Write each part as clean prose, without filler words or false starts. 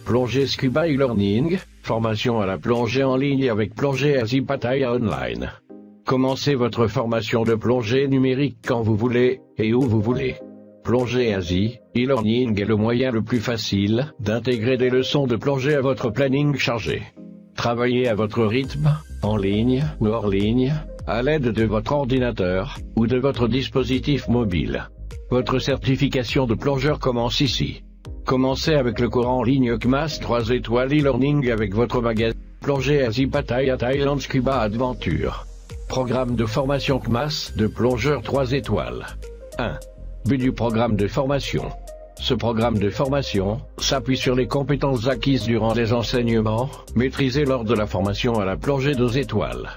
Plongée Scuba e-learning, formation à la plongée en ligne avec Plongée Asie Pattaya Online. Commencez votre formation de plongée numérique quand vous voulez, et où vous voulez. Plongée Asie, e-learning est le moyen le plus facile d'intégrer des leçons de plongée à votre planning chargé. Travaillez à votre rythme, en ligne ou hors ligne, à l'aide de votre ordinateur ou de votre dispositif mobile. Votre certification de plongeur commence ici. Commencez avec le cours en ligne CMAS 3 étoiles e-learning avec votre magasin Plongée Asie Pattaya Thailand Scuba Adventure. Programme de formation CMAS de plongeur 3 étoiles. 1. But du programme de formation. Ce programme de formation s'appuie sur les compétences acquises durant les enseignements, maîtrisées lors de la formation à la plongée 2 étoiles.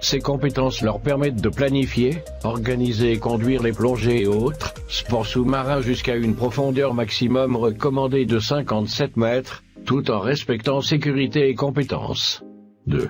Ces compétences leur permettent de planifier, organiser et conduire les plongées et autres sports sous-marins jusqu'à une profondeur maximum recommandée de 57 mètres, tout en respectant sécurité et compétences. 2.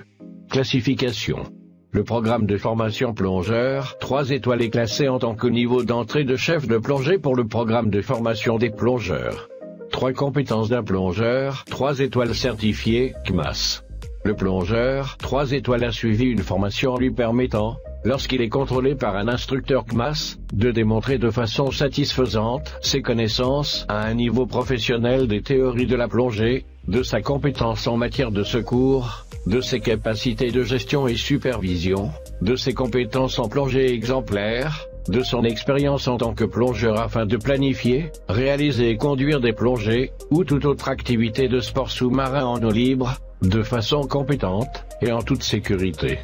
Classification. Le programme de formation plongeur 3 étoiles est classé en tant que niveau d'entrée de chef de plongée pour le programme de formation des plongeurs. 3 compétences d'un plongeur 3 étoiles certifié CMAS. Le plongeur 3 étoiles a suivi une formation lui permettant, lorsqu'il est contrôlé par un instructeur CMAS, de démontrer de façon satisfaisante ses connaissances à un niveau professionnel des théories de la plongée, de sa compétence en matière de secours, de ses capacités de gestion et supervision, de ses compétences en plongée exemplaire, de son expérience en tant que plongeur afin de planifier, réaliser et conduire des plongées, ou toute autre activité de sport sous-marin en eau libre, de façon compétente, et en toute sécurité.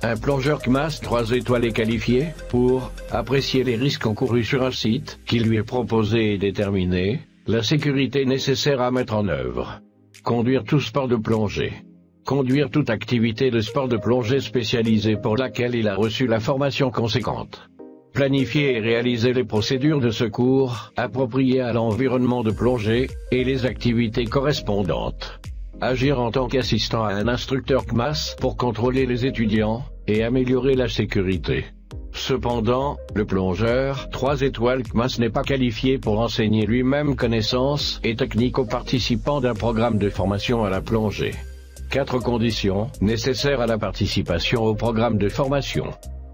Un plongeur CMAS 3 étoiles est qualifié pour apprécier les risques encourus sur un site qui lui est proposé et déterminer la sécurité nécessaire à mettre en œuvre. Conduire tout sport de plongée. Conduire toute activité de sport de plongée spécialisée pour laquelle il a reçu la formation conséquente. Planifier et réaliser les procédures de secours appropriées à l'environnement de plongée et les activités correspondantes. Agir en tant qu'assistant à un instructeur CMAS pour contrôler les étudiants et améliorer la sécurité. Cependant, le plongeur 3 étoiles CMAS n'est pas qualifié pour enseigner lui-même connaissances et techniques aux participants d'un programme de formation à la plongée. 4 conditions nécessaires à la participation au programme de formation.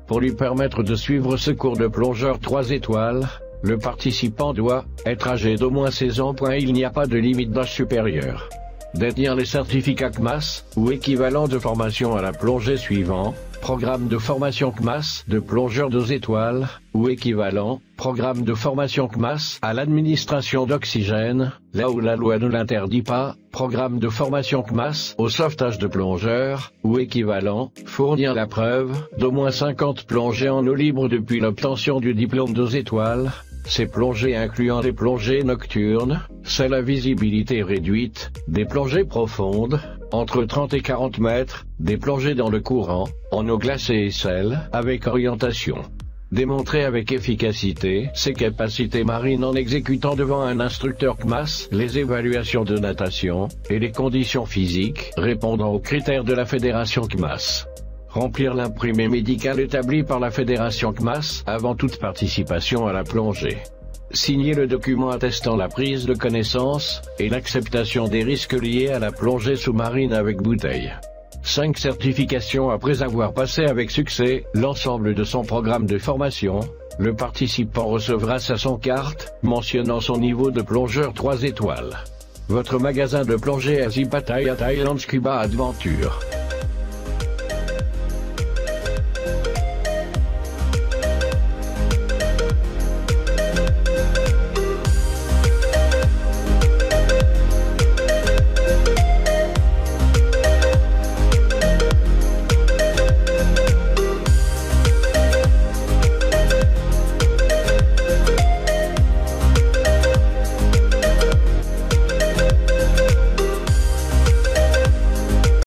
Pour lui permettre de suivre ce cours de plongeur 3 étoiles, le participant doit être âgé d'au moins 16 ans. Il n'y a pas de limite d'âge supérieur. Détenir les certificats CMAS ou équivalent de formation à la plongée suivant, programme de formation CMAS de plongeur 2 étoiles, ou équivalent, programme de formation CMAS à l'administration d'oxygène, là où la loi ne l'interdit pas, programme de formation CMAS au sauvetage de plongeurs, ou équivalent, fournir la preuve d'au moins 50 plongées en eau libre depuis l'obtention du diplôme 2 étoiles, ces plongées incluant des plongées nocturnes, celles à visibilité réduite, des plongées profondes, entre 30 et 40 mètres, des plongées dans le courant, en eau glacée et sel, avec orientation. Démontrer avec efficacité ses capacités marines en exécutant devant un instructeur CMAS les évaluations de natation et les conditions physiques répondant aux critères de la fédération CMAS. Remplir l'imprimé médical établi par la fédération CMAS avant toute participation à la plongée. Signer le document attestant la prise de connaissance et l'acceptation des risques liés à la plongée sous-marine avec bouteille. 5 certifications après avoir passé avec succès l'ensemble de son programme de formation, le participant recevra sa son carte mentionnant son niveau de plongeur 3 étoiles. Votre magasin de plongée Asie Pattaya Thailand Scuba Adventure.